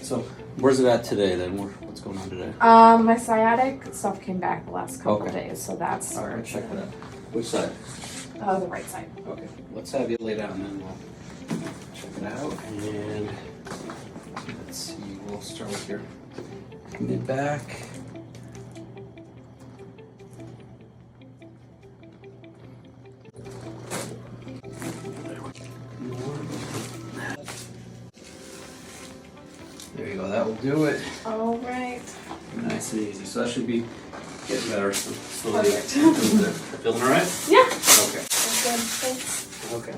So where's it at today then? What's going on today? My sciatic stuff came back the last couple days, so that's All right, check it out. Which side? the right side. Okay, let's have you lay down and then we'll check it out. And let's see, we'll start with your mid back. There you go, that will do it. All right. Nice and easy. So that should be getting better slowly. Perfect. Feeling all right? Yeah. Okay. That's good. Thanks. Okay.